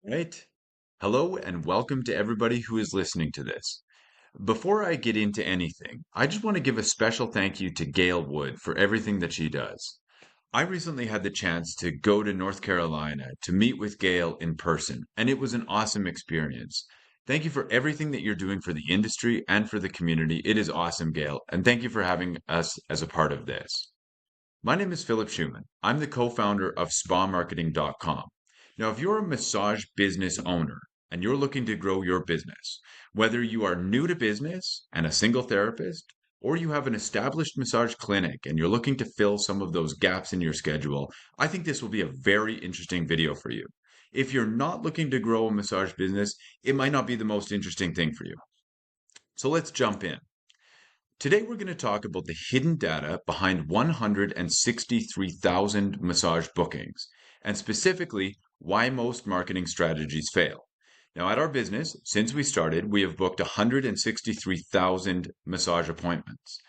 Right. Hello and welcome to everybody who is listening to this. Before I get into anything, I just want to give a special thank you to Gail Wood for everything that she does. I recently had the chance to go to North Carolina to meet with Gail in person, and it was an awesome experience. Thank you for everything that you're doing for the industry and for the community. It is awesome, Gail, and thank you for having us as a part of this. My name is Philip Schumann. I'm the co-founder of spamarketing.com. Now, if you're a massage business owner and you're looking to grow your business, whether you are new to business and a single therapist, or you have an established massage clinic and you're looking to fill some of those gaps in your schedule, I think this will be a very interesting video for you. If you're not looking to grow a massage business, it might not be the most interesting thing for you. So let's jump in. Today, we're going to talk about the hidden data behind 163,000 massage bookings, and specifically why most marketing strategies fail. Now, at our business, since we started, we have booked 163,000 massage appointments.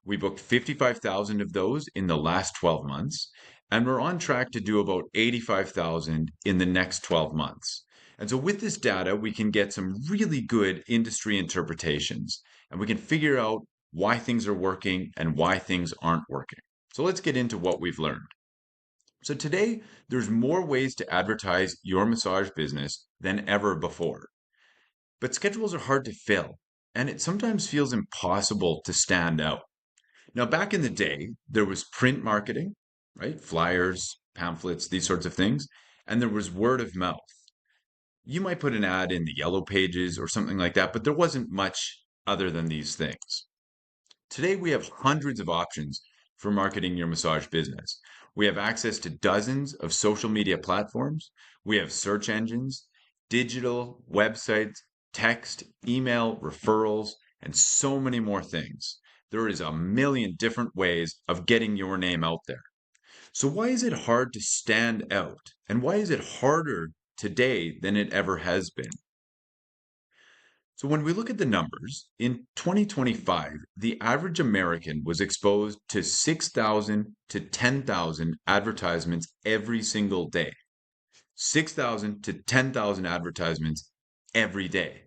We booked 55,000 of those in the last 12 months, and we're on track to do about 85,000 in the next 12 months. And so, with this data, we can get some really good industry interpretations, and we can figure out why things are working and why things aren't working. So let's get into what we've learned. So today, there's more ways to advertise your massage business than ever before. But schedules are hard to fill, and it sometimes feels impossible to stand out. Now, back in the day, there was print marketing, right? Flyers, pamphlets, these sorts of things, and there was word of mouth. You might put an ad in the yellow pages or something like that, but there wasn't much other than these things. Today, we have hundreds of options for marketing your massage business. We have access to dozens of social media platforms. We have search engines, digital, websites, text, email, referrals, and so many more things. There is a million different ways of getting your name out there. So, why is it hard to stand out? And why is it harder today than it ever has been? So when we look at the numbers, in 2025, the average American was exposed to 6,000 to 10,000 advertisements every single day. 6,000 to 10,000 advertisements every day.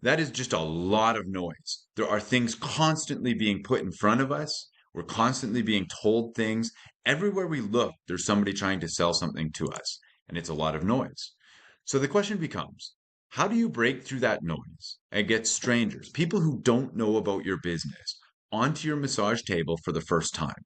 That is just a lot of noise. There are things constantly being put in front of us. We're constantly being told things. Everywhere we look, there's somebody trying to sell something to us, and it's a lot of noise. So the question becomes, how do you break through that noise and get strangers, people who don't know about your business, onto your massage table for the first time?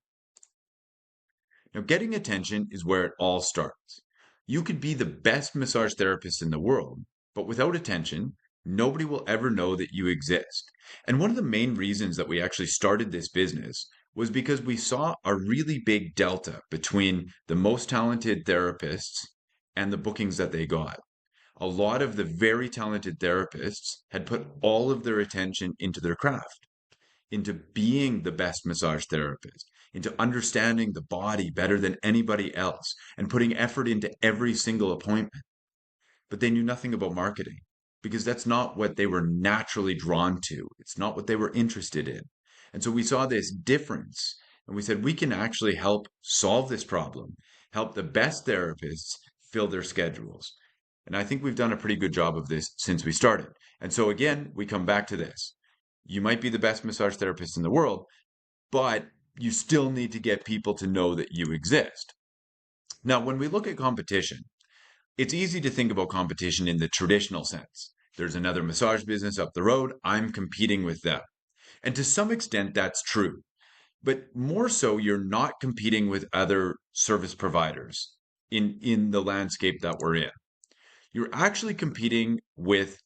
Now, getting attention is where it all starts. You could be the best massage therapist in the world, but without attention, nobody will ever know that you exist. And one of the main reasons that we actually started this business was because we saw a really big delta between the most talented therapists and the bookings that they got. A lot of the very talented therapists had put all of their attention into their craft, into being the best massage therapist, into understanding the body better than anybody else, and putting effort into every single appointment. But they knew nothing about marketing because that's not what they were naturally drawn to. It's not what they were interested in. And so we saw this difference and we said, we can actually help solve this problem, help the best therapists fill their schedules. And I think we've done a pretty good job of this since we started. And so again, we come back to this. You might be the best massage therapist in the world, but you still need to get people to know that you exist. Now, when we look at competition, it's easy to think about competition in the traditional sense. There's another massage business up the road, I'm competing with them. And to some extent, that's true. But more so, you're not competing with other service providers in the landscape that we're in. You're actually competing with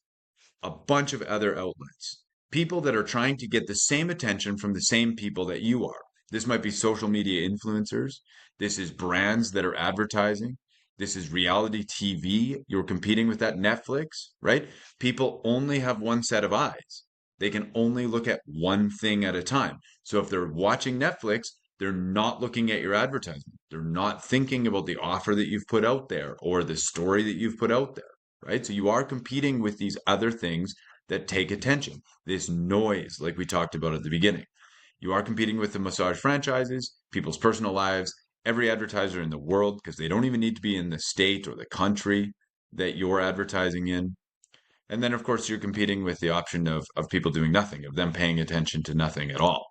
a bunch of other outlets, people that are trying to get the same attention from the same people that you are. This might be social media influencers. This is brands that are advertising. This is reality TV. You're competing with that Netflix, right? People only have one set of eyes. They can only look at one thing at a time. So if they're watching Netflix, they're not looking at your advertisement. They're not thinking about the offer that you've put out there or the story that you've put out there, right? So you are competing with these other things that take attention, this noise, like we talked about at the beginning. You are competing with the massage franchises, people's personal lives, every advertiser in the world, because they don't even need to be in the state or the country. that you're advertising in. And then, of course, you're competing with the option of people doing nothing, of them paying attention to nothing at all.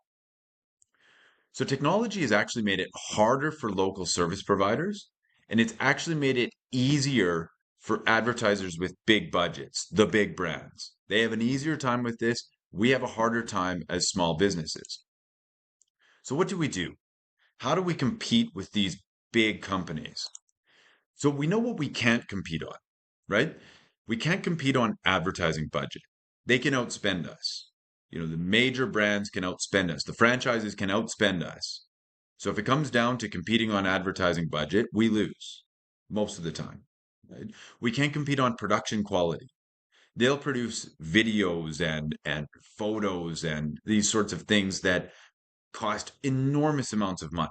So technology has actually made it harder for local service providers, and it's actually made it easier for advertisers with big budgets, the big brands. They have an easier time with this. We have a harder time as small businesses. So what do we do? How do we compete with these big companies? So we know what we can't compete on, right? We can't compete on advertising budget. They can outspend us. The major brands can outspend us. The franchises can outspend us. So if it comes down to competing on advertising budget, we lose most of the time, right? We can't compete on production quality. They'll produce videos and photos and these sorts of things that cost enormous amounts of money.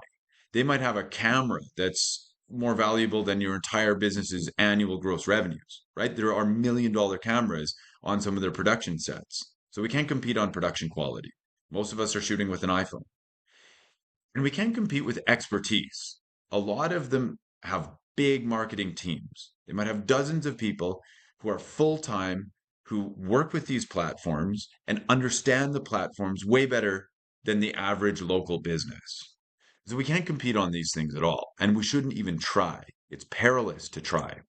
They might have a camera that's more valuable than your entire business's annual gross revenues, right? There are $1 million cameras on some of their production sets. So we can't compete on production quality. Most of us are shooting with an iPhone. And we can compete with expertise. A lot of them have big marketing teams. They might have dozens of people who are full time, who work with these platforms and understand the platforms way better than the average local business. So we can't compete on these things at all. And we shouldn't even try. It's perilous to try.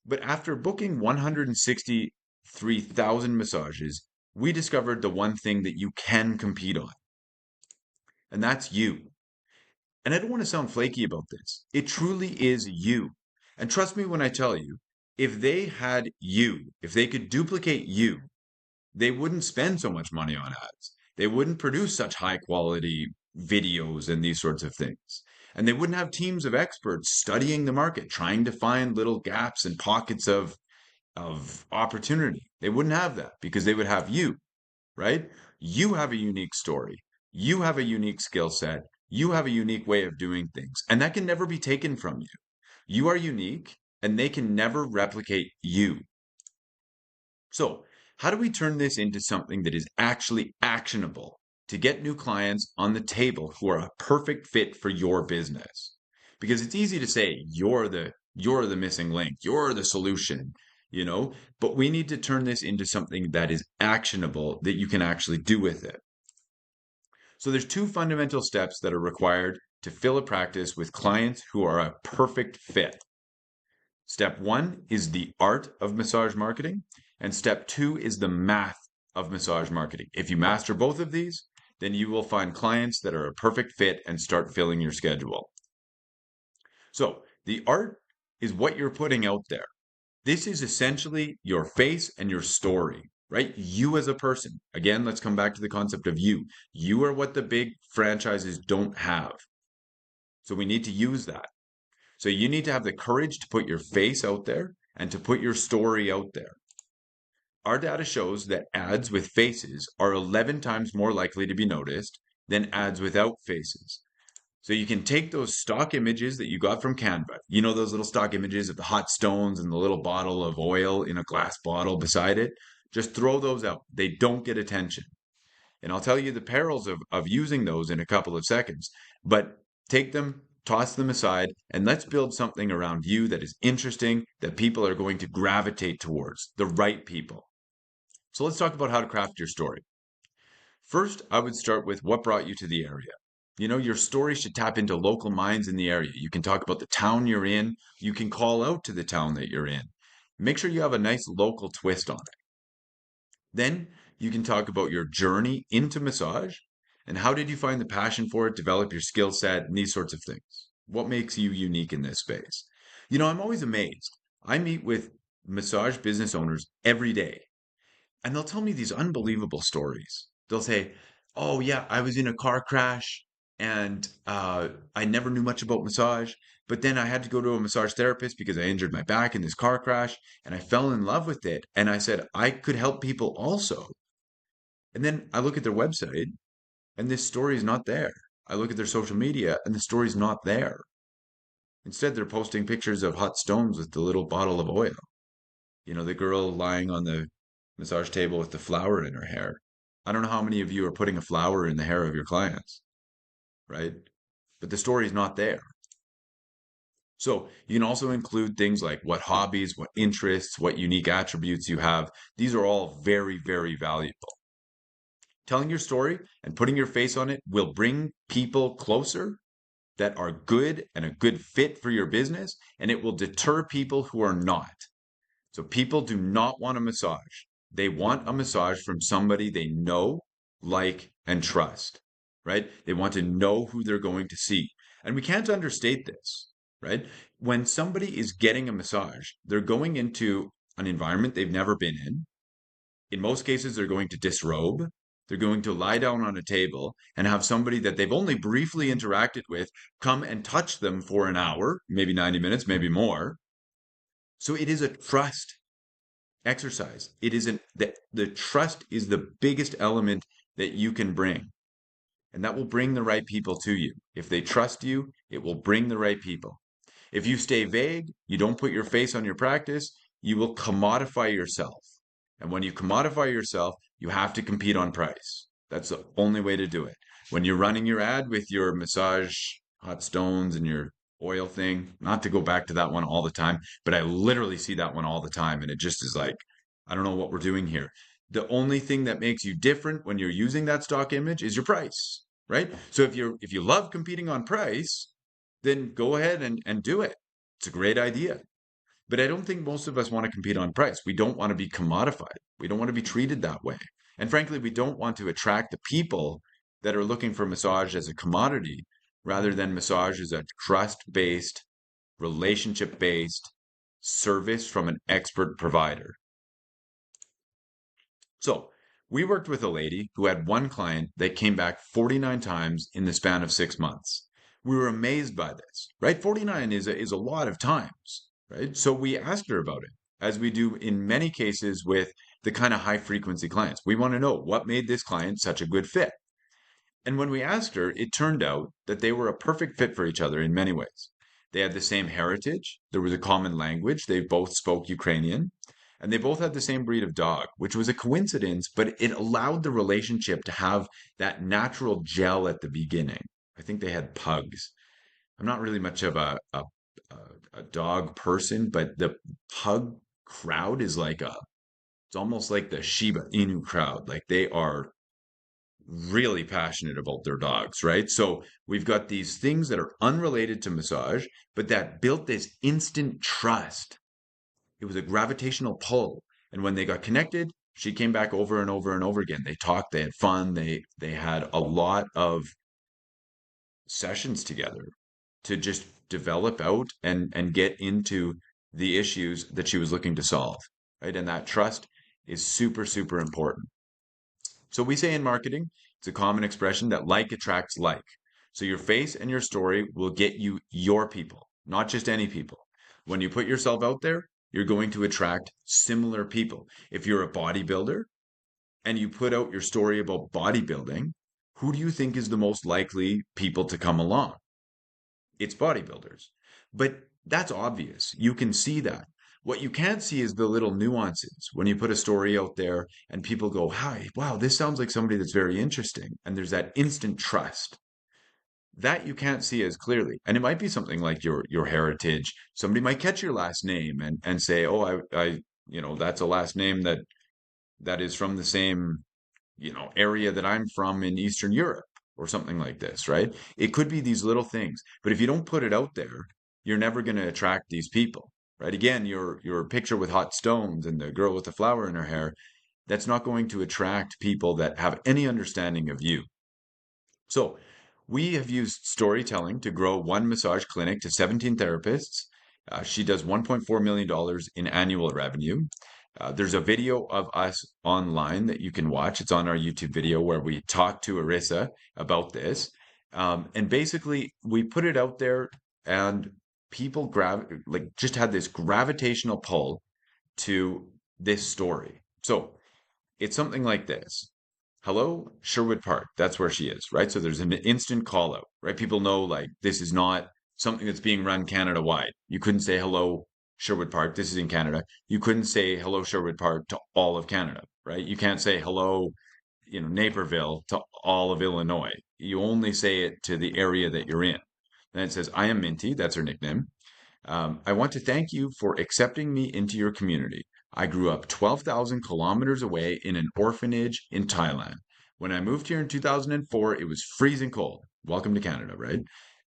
But after booking 163,000 massages, we discovered the one thing that you can compete on, and that's you. And I don't want to sound flaky about this. It truly is you. And trust me when I tell you, if they had you, if they could duplicate you, they wouldn't spend so much money on ads. They wouldn't produce such high quality videos and these sorts of things. And they wouldn't have teams of experts studying the market, trying to find little gaps and pockets of opportunity. They wouldn't have that because they would have you, right? You have a unique story. You have a unique skill set. You have a unique way of doing things, and that can never be taken from you. You are unique, and they can never replicate you. So, how do we turn this into something that is actually actionable to get new clients on the table who are a perfect fit for your business? Because it's easy to say you're the missing link, you're the solution, but we need to turn this into something that is actionable that you can actually do with it. So there's two fundamental steps that are required to fill a practice with clients who are a perfect fit. Step one is the art of massage marketing, and step two is the math of massage marketing. If you master both of these, then you will find clients that are a perfect fit and start filling your schedule. So the art is what you're putting out there. This is essentially your face and your story, right? You as a person. Again, let's come back to the concept of you. You are what the big franchises don't have. So we need to use that. So you need to have the courage to put your face out there and to put your story out there. Our data shows that ads with faces are 11 times more likely to be noticed than ads without faces. So you can take those stock images that you got from Canva, those little stock images of the hot stones and the little bottle of oil in a glass bottle beside it. Just throw those out. They don't get attention. And I'll tell you the perils of using those in a couple of seconds. But take them, toss them aside, and let's build something around you that is interesting, that people are going to gravitate towards, the right people. So let's talk about how to craft your story. First, I would start with what brought you to the area. Your story should tap into local minds in the area. You can talk about the town you're in. You can call out to the town that you're in. Make sure you have a nice local twist on it. Then you can talk about your journey into massage and how did you find the passion for it, develop your skill set, and these sorts of things. What makes you unique in this space? I'm always amazed. I meet with massage business owners every day, and they'll tell me these unbelievable stories. They'll say, "Oh yeah, I was in a car crash and I never knew much about massage, but then I had to go to a massage therapist because I injured my back in this car crash, and I fell in love with it. And I said I could help people also." And then I look at their website, and this story is not there. I look at their social media, and the story's not there. Instead, they're posting pictures of hot stones with the little bottle of oil. The girl lying on the massage table with the flower in her hair. I don't know how many of you are putting a flower in the hair of your clients, right? But the story is not there. So you can also include things like what hobbies, what interests, what unique attributes you have. These are all very, very valuable. Telling your story and putting your face on it will bring people closer that are good and a good fit for your business, and it will deter people who are not. So people do not want a massage. They want a massage from somebody they know, like, and trust, right? They want to know who they're going to see. And we can't understate this, right? When somebody is getting a massage, they're going into an environment they've never been in. In most cases, they're going to disrobe. They're going to lie down on a table and have somebody that they've only briefly interacted with come and touch them for an hour, maybe 90 minutes, maybe more. So it is a trust exercise. It isn't that the trust is the biggest element that you can bring, and that will bring the right people to you. If they trust you, it will bring the right people. If you stay vague, you don't put your face on your practice, you will commodify yourself. And when you commodify yourself, you have to compete on price. That's the only way to do it. When you're running your ad with your massage hot stones and your oil thing, not to go back to that one all the time, but I literally see that one all the time. And it just is like, I don't know what we're doing here. The only thing that makes you different when you're using that stock image is your price, right? So if you love competing on price, then go ahead and do it. It's a great idea. But I don't think most of us want to compete on price. We don't want to be commodified. We don't want to be treated that way. And frankly, we don't want to attract the people that are looking for massage as a commodity rather than massage as a trust-based, relationship-based service from an expert provider. So we worked with a lady who had one client that came back 49 times in the span of 6 months. We were amazed by this, right? 49 is a lot of times, right? So we asked her about it, as we do in many cases with the kind of high frequency clients. We want to know what made this client such a good fit. And when we asked her, it turned out that they were a perfect fit for each other in many ways. They had the same heritage, there was a common language, they both spoke Ukrainian, and they both had the same breed of dog, which was a coincidence, but it allowed the relationship to have that natural gel at the beginning. I think they had pugs. I'm not really much of a dog person, but the pug crowd is like it's almost like the Shiba Inu crowd. Like they are really passionate about their dogs, right? So we've got these things that are unrelated to massage, but that built this instant trust. It was a gravitational pull. And when they got connected, she came back over and over and over again. They talked, they had fun, they had a lot of sessions together to just develop out and get into the issues that she was looking to solve, right? And that trust is super, super important. So we say in marketing, it's a common expression that like attracts like. So your face and your story will get you your people, not just any people. When you put yourself out there, you're going to attract similar people. If you're a bodybuilder and you put out your story about bodybuilding, who do you think is the most likely people to come along? It's bodybuilders. But that's obvious. You can see that. What you can't see is the little nuances when you put a story out there and people go, hi, wow, this sounds like somebody that's very interesting. And there's that instant trust that you can't see as clearly. And it might be something like your heritage. Somebody might catch your last name and say, oh, that's a last name that is from the same area that I'm from in Eastern Europe or something like this, right? It could be these little things, but if you don't put it out there, you're never going to attract these people, right? Again, your picture with hot stones and the girl with the flower in her hair, that's not going to attract people that have any understanding of you. So we have used storytelling to grow one massage clinic to 17 therapists. She does $1.4 million in annual revenue. There's a video of us online that you can watch. It's on our YouTube video where we talk to Arissa about this. And basically, we put it out there, and people just had this gravitational pull to this story. So it's something like this. Hello, Sherwood Park. That's where she is, right? So there's an instant call out, right? People know like this is not something that's being run Canada wide. You couldn't say hello, Sherwood Park. This is in Canada. You couldn't say hello, Sherwood Park to all of Canada, right? You can't say hello, Naperville to all of Illinois. You only say it to the area that you're in. Then it says, I am Minty. That's her nickname. I want to thank you for accepting me into your community. I grew up 12,000 kilometers away in an orphanage in Thailand. When I moved here in 2004, it was freezing cold. Welcome to Canada, right?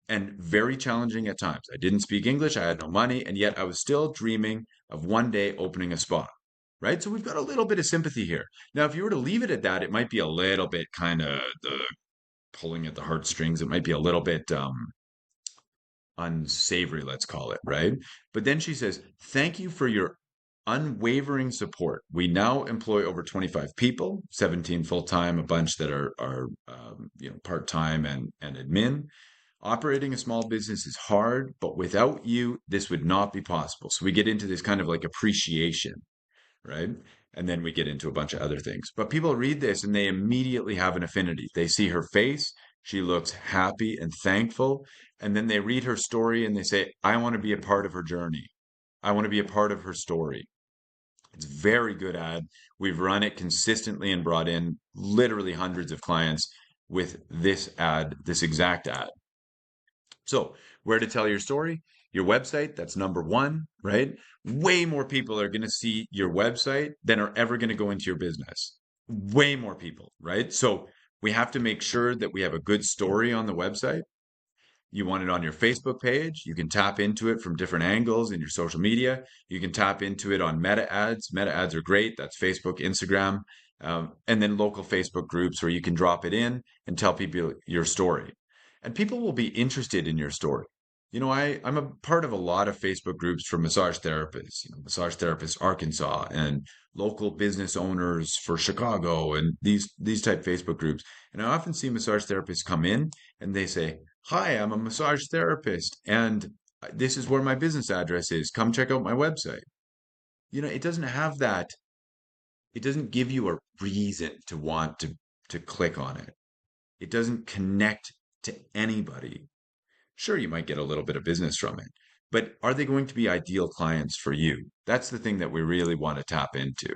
And very challenging at times. I didn't speak English, I had no money, and yet I was still dreaming of one day opening a spa, right? So we've got a little bit of sympathy here. Now, if you were to leave it at that, it might be a little bit kind of the pulling at the heartstrings. It might be a little bit unsavory, let's call it, right? But then she says, "Thank you for your unwavering support. We now employ over 25 people, 17 full-time, a bunch that are part-time and admin. Operating a small business is hard, but without you, this would not be possible." So we get into this kind of like appreciation, right? And then we get into a bunch of other things. But people read this and they immediately have an affinity. They see her face, she looks happy and thankful, and then they read her story and they say, I want to be a part of her journey. I want to be a part of her story. It's a very good ad. We've run it consistently and brought in literally hundreds of clients with this ad, this exact ad. So, where to tell your story? Your website, that's number one, right? Way more people are going to see your website than are ever going to go into your business. Way more people, right? So, we have to make sure that we have a good story on the website. You want it on your Facebook page. You can tap into it from different angles in your social media. You can tap into it on meta ads. Meta ads are great. That's Facebook, Instagram, and then local Facebook groups where you can drop it in and tell people your story. And people will be interested in your story. I'm a part of a lot of Facebook groups for massage therapists, Massage Therapists Arkansas and local business owners for Chicago and these type Facebook groups. And I often see massage therapists come in and they say, "Hi, I'm a massage therapist, and this is where my business address is. Come check out my website." It doesn't have that. It doesn't give you a reason to want to click on it. It doesn't connect to anybody. Sure, you might get a little bit of business from it, but are they going to be ideal clients for you? That's the thing that we really want to tap into.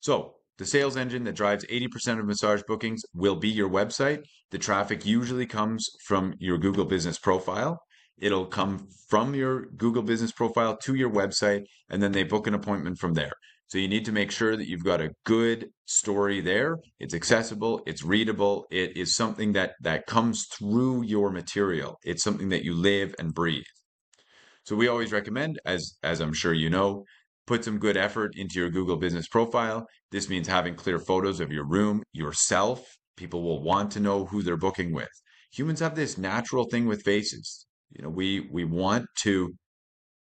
So, the sales engine that drives 80% of massage bookings will be your website. The traffic usually comes from your Google Business Profile. It'll come from your Google Business Profile to your website, and then they book an appointment from there. So you need to make sure that you've got a good story there. It's accessible, it's readable, it is something that comes through your material. It's something that you live and breathe. So we always recommend, as I'm sure you know, put some good effort into your Google Business Profile. This means having clear photos of your room, yourself. People will want to know who they're booking with. Humans have this natural thing with faces. We want to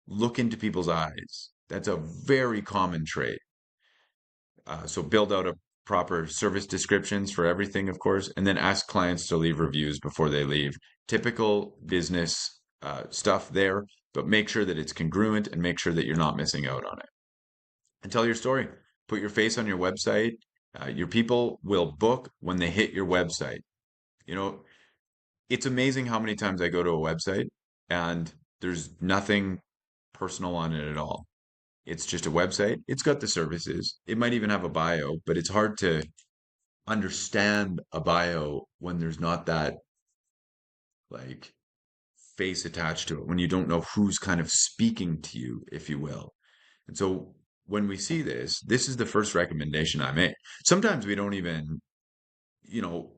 look into people's eyes. That's a very common trait. So build out a proper service descriptions for everything, of course, and then ask clients to leave reviews before they leave. Typical business stuff there, but make sure that it's congruent and make sure that you're not missing out on it. And tell your story. Put your face on your website. Your people will book when they hit your website. You know, it's amazing how many times I go to a website and there's nothing personal on it at all. It's just a website. It's got the services. It might even have a bio, but it's hard to understand a bio when there's not that like face attached to it, when you don't know who's kind of speaking to you, if you will. And so when we see this is the first recommendation I make. Sometimes we don't even, you know,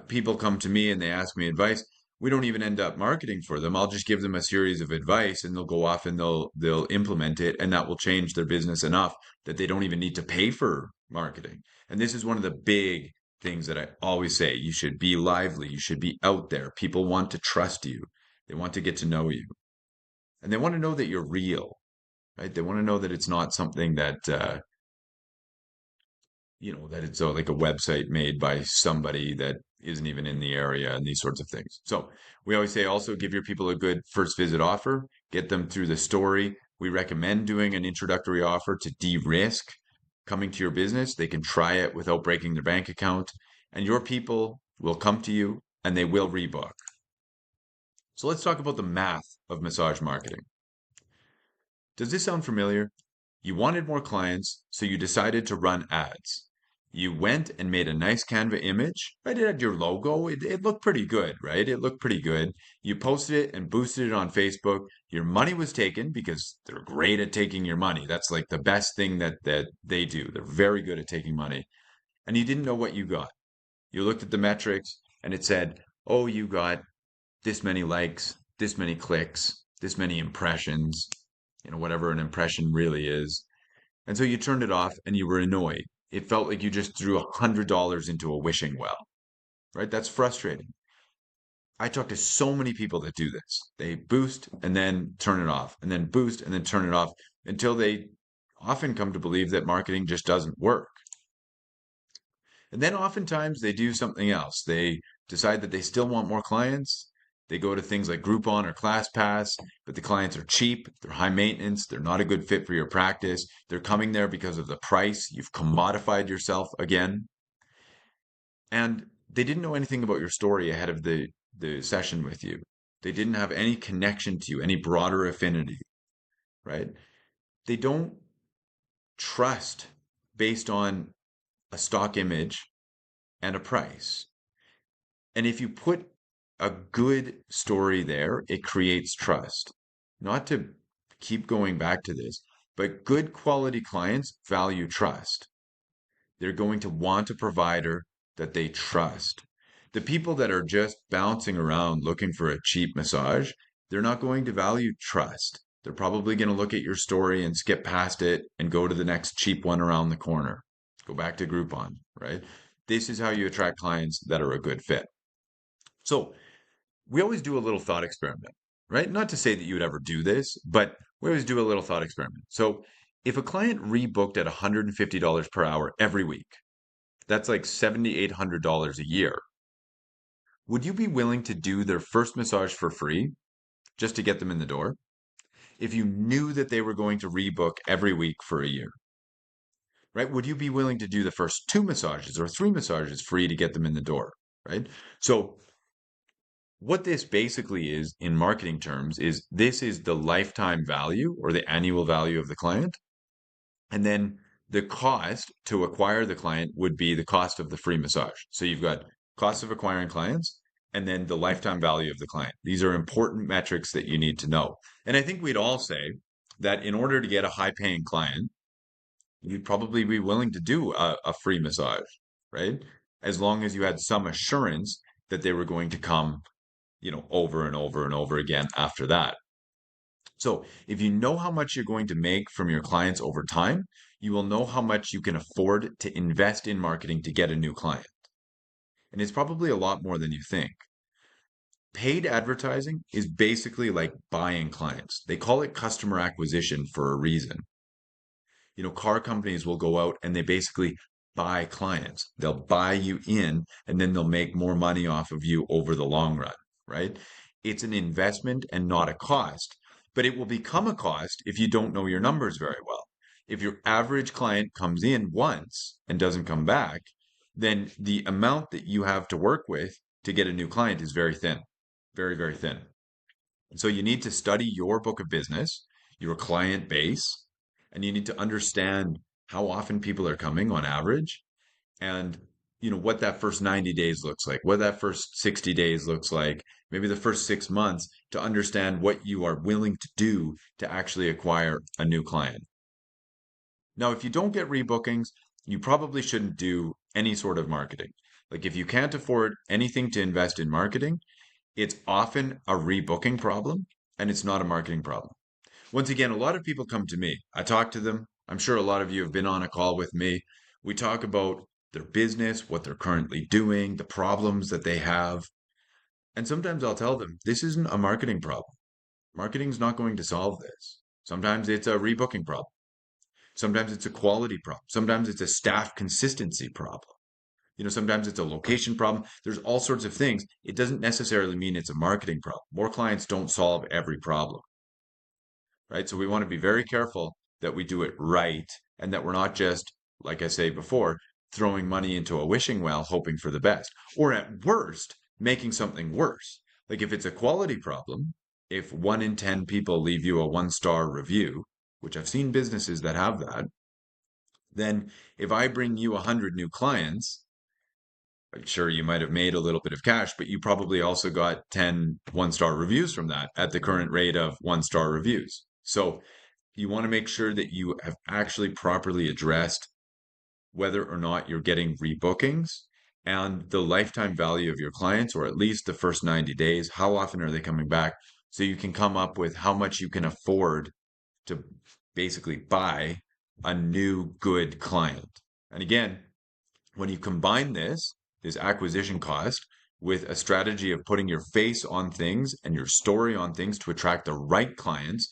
people come to me and they ask me advice. We don't even end up marketing for them. I'll just give them a series of advice and they'll go off and they'll implement it and that will change their business enough that they don't even need to pay for marketing. And this is one of the big things that I always say. You should be lively. You should be out there. People want to trust you. They want to get to know you. And they want to know that you're real, right? They want to know that it's not something that it's like a website made by somebody that isn't even in the area and these sorts of things. So we always say also give your people a good first visit offer, get them through the story. We recommend doing an introductory offer to de-risk coming to your business. They can try it without breaking their bank account, and your people will come to you and they will rebook. So let's talk about the math of massage marketing. Does this sound familiar? You wanted more clients, so you decided to run ads. You went and made a nice Canva image, right? It had your logo. It looked pretty good, right? It looked pretty good. You posted it and boosted it on Facebook. Your money was taken because they're great at taking your money. That's like the best thing that they do. They're very good at taking money. And you didn't know what you got. You looked at the metrics and it said, oh, you got this many likes, this many clicks, this many impressions, whatever an impression really is. And so you turned it off and you were annoyed. It felt like you just threw $100 into a wishing well, right? That's frustrating. I talk to so many people that do this. They boost and then turn it off, and then boost and then turn it off until they often come to believe that marketing just doesn't work. And then oftentimes they do something else. They decide that they still want more clients. They go to things like Groupon or ClassPass, but the clients are cheap, they're high maintenance, they're not a good fit for your practice. They're coming there because of the price. You've commodified yourself again. And they didn't know anything about your story ahead of the session with you. They didn't have any connection to you, any broader affinity, right? They don't trust based on a stock image and a price. And if you put a good story there, it creates trust. Not to keep going back to this, but good quality clients value trust. They're going to want a provider that they trust. The people that are just bouncing around looking for a cheap massage, they're not going to value trust. They're probably going to look at your story and skip past it and go to the next cheap one around the corner. Go back to Groupon, right? This is how you attract clients that are a good fit. So we always do a little thought experiment, right? Not to say that you would ever do this, but we always do a little thought experiment. So if a client rebooked at $150 per hour every week, that's like $7,800 a year. Would you be willing to do their first massage for free just to get them in the door if you knew that they were going to rebook every week for a year? Right? Would you be willing to do the first 2 massages or 3 massages free to get them in the door? Right? So what this basically is in marketing terms is this is the lifetime value or the annual value of the client. And then the cost to acquire the client would be the cost of the free massage. So you've got cost of acquiring clients and then the lifetime value of the client. These are important metrics that you need to know. And I think we'd all say that in order to get a high paying client, you'd probably be willing to do a free massage, right? As long as you had some assurance that they were going to come over and over and over again after that. So if you know how much you're going to make from your clients over time, you will know how much you can afford to invest in marketing to get a new client. And it's probably a lot more than you think. Paid advertising is basically like buying clients. They call it customer acquisition for a reason. Car companies will go out and they basically buy clients. They'll buy you in and then they'll make more money off of you over the long run, right? It's an investment and not a cost, but it will become a cost if you don't know your numbers very well. If your average client comes in once and doesn't come back, then the amount that you have to work with to get a new client is very thin, very, very thin. And so you need to study your book of business, your client base, and you need to understand how often people are coming on average and what that first 90 days looks like, what that first 60 days looks like, maybe the first 6 months to understand what you are willing to do to actually acquire a new client. Now, if you don't get rebookings, you probably shouldn't do any sort of marketing. Like if you can't afford anything to invest in marketing, it's often a rebooking problem and it's not a marketing problem. Once again, a lot of people come to me. I talk to them. I'm sure a lot of you have been on a call with me. We talk about their business, what they're currently doing, the problems that they have. And sometimes I'll tell them, this isn't a marketing problem. Marketing's not going to solve this. Sometimes it's a rebooking problem. Sometimes it's a quality problem. Sometimes it's a staff consistency problem. Sometimes it's a location problem. There's all sorts of things. It doesn't necessarily mean it's a marketing problem. More clients don't solve every problem, right? So we want to be very careful that we do it right and that we're not just, like I say before, throwing money into a wishing well, hoping for the best, or at worst, making something worse. Like if it's a quality problem, if 1 in 10 people leave you a 1-star review, which I've seen businesses that have that, Then if I bring you 100 new clients, sure, you might have made a little bit of cash, but you probably also got 10 one-star reviews from that at the current rate of one-star reviews. So you want to make sure that you have actually properly addressed whether or not you're getting rebookings and the lifetime value of your clients, or at least the first 90 days. How often are they coming back? So you can come up with how much you can afford to basically buy a new good client. And again, when you combine this acquisition cost, with a strategy of putting your face on things and your story on things to attract the right clients,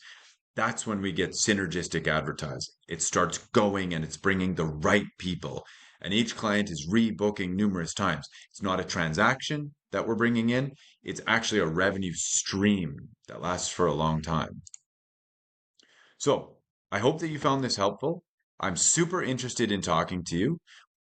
that's when we get synergistic advertising. It starts going and it's bringing the right people. And each client is rebooking numerous times. It's not a transaction that we're bringing in, it's actually a revenue stream that lasts for a long time. So I hope that you found this helpful. I'm super interested in talking to you.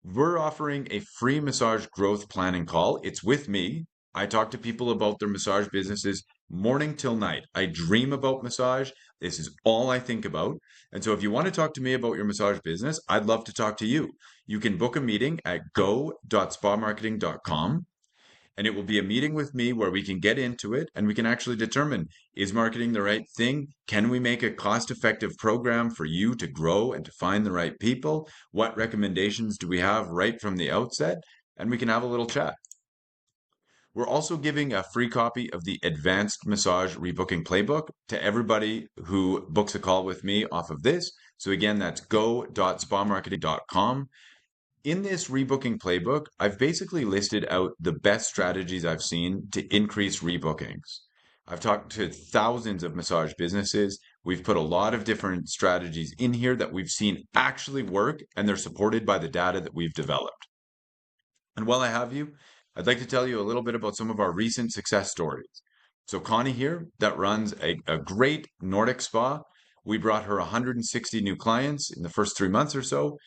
We're offering a free massage growth planning call. It's with me. I talk to people about their massage businesses morning till night. I dream about massage. This is all I think about. And so if you want to talk to me about your massage business, I'd love to talk to you. You can book a meeting at go.spamarketing.com. And it will be a meeting with me where we can get into it and we can actually determine, is marketing the right thing? Can we make a cost effective program for you to grow and to find the right people? What recommendations do we have right from the outset? And we can have a little chat. We're also giving a free copy of the Advanced Massage Rebooking Playbook to everybody who books a call with me off of this. So again, that's go.spamarketing.com. In this rebooking playbook, I've basically listed out the best strategies I've seen to increase rebookings. I've talked to thousands of massage businesses. We've put a lot of different strategies in here that we've seen actually work, and they're supported by the data that we've developed. And while I have you, I'd like to tell you a little bit about some of our recent success stories. So Connie here, that runs a great Nordic spa. We brought her 160 new clients in the first 3 months or so.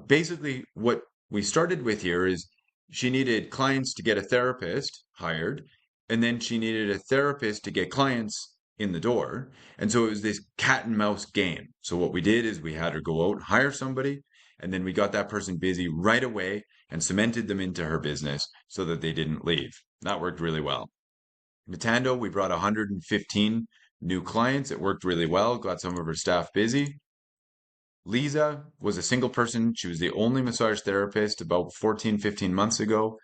Basically, what we started with here is she needed clients to get a therapist hired, and then she needed a therapist to get clients in the door. And so it was this cat and mouse game. So what we did is we had her go out, hire somebody, and then we got that person busy right away and cemented them into her business so that they didn't leave. That worked really well. Matando, we brought 115 new clients. It worked really well, got some of her staff busy. Lisa was a single person. She was the only massage therapist about 14, 15 months ago.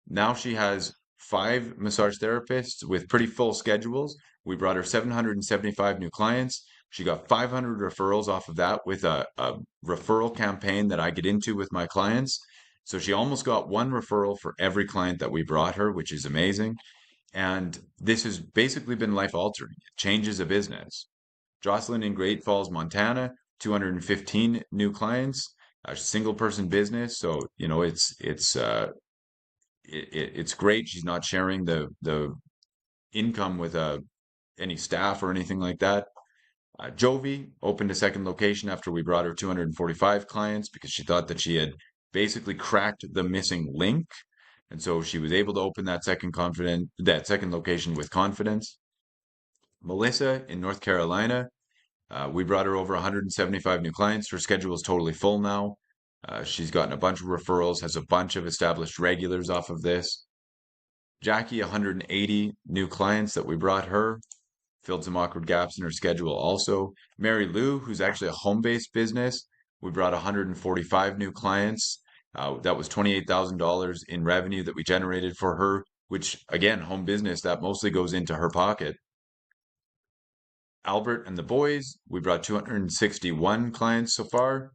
Now she has 5 massage therapists with pretty full schedules. We brought her 775 new clients. She got 500 referrals off of that with a referral campaign that I get into with my clients. So she almost got one referral for every client that we brought her, which is amazing. And this has basically been life altering. It changes a business. Jocelyn in Great Falls, Montana, 215 new clients, a single person business. So, it's great. She's not sharing the income with any staff or anything like that. Jovi opened a second location after we brought her 245 clients because she thought that she had basically cracked the missing link. And so she was able to open that second location with confidence. Melissa in North Carolina, we brought her over 175 new clients. Her schedule is totally full now. She's gotten a bunch of referrals, has a bunch of established regulars off of this. Jackie, 180 new clients that we brought her, filled some awkward gaps in her schedule also. Mary Lou, who's actually a home-based business, we brought 145 new clients. That was $28,000 in revenue that we generated for her, which again, home business, that mostly goes into her pocket. Albert and the boys, we brought 261 clients so far.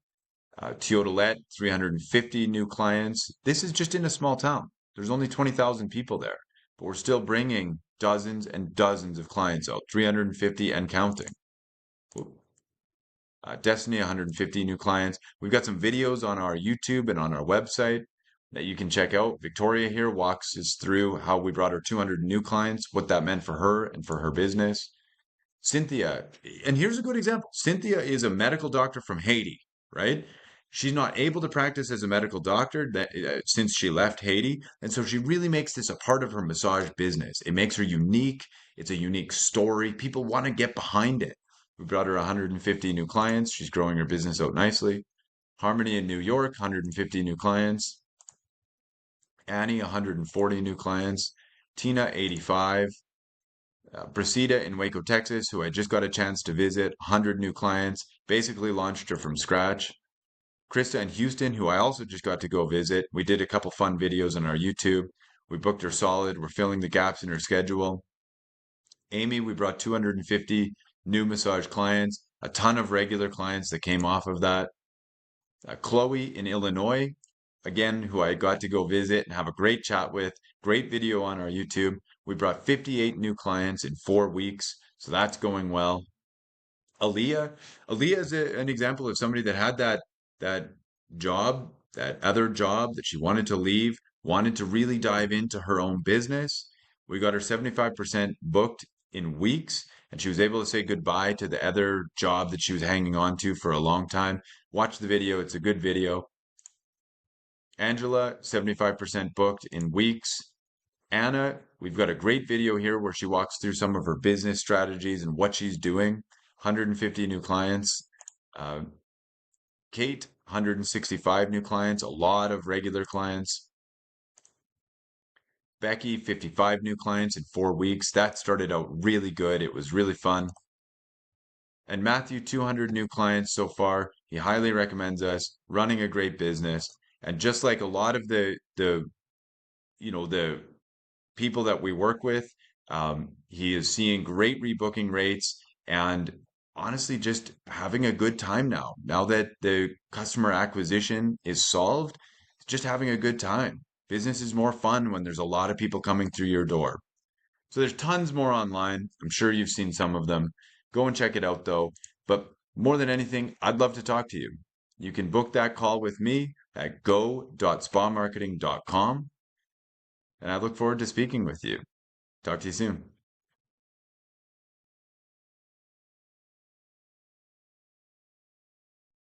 Teodolet, 350 new clients. This is just in a small town. There's only 20,000 people there, but we're still bringing dozens and dozens of clients out, 350 and counting. Destiny, 150 new clients. We've got some videos on our YouTube and on our website that you can check out. Victoria here walks us through how we brought her 200 new clients, what that meant for her and for her business. Cynthia, and here's a good example. Cynthia is a medical doctor from Haiti, right? She's not able to practice as a medical doctor since she left Haiti. And so she really makes this a part of her massage business. It makes her unique. It's a unique story. People want to get behind it. We brought her 150 new clients. She's growing her business out nicely. Harmony in New York, 150 new clients. Annie, 140 new clients. Tina, 85. Brasida in Waco, Texas, who I just got a chance to visit, 100 new clients, basically launched her from scratch. Krista in Houston, who I also just got to go visit. We did a couple fun videos on our YouTube. We booked her solid. We're filling the gaps in her schedule. Amy, we brought 250 new massage clients, a ton of regular clients that came off of that. Chloe in Illinois, again, who I got to go visit and have a great chat with. Great video on our YouTube. We brought 58 new clients in 4 weeks, so that's going well. Aaliyah, Aaliyah is an example of somebody that had that job, that other job that she wanted to leave, wanted to really dive into her own business. We got her 75% booked in weeks, and she was able to say goodbye to the other job that she was hanging on to for a long time. Watch the video, it's a good video. Angela, 75% booked in weeks. Anna, we've got a great video here where she walks through some of her business strategies and what she's doing. 150 new clients. Kate, 165 new clients, a lot of regular clients. Becky, 55 new clients in 4 weeks. That started out really good. It was really fun. And Matthew, 200 new clients so far. He highly recommends us, running a great business. And just like a lot of the people that we work with, he is seeing great rebooking rates and honestly just having a good time now. Now that the customer acquisition is solved, just having a good time. Business is more fun when there's a lot of people coming through your door. So there's tons more online. I'm sure you've seen some of them. Go and check it out though. But more than anything, I'd love to talk to you. You can book that call with me at go.spamarketing.com. And I look forward to speaking with you. Talk to you soon.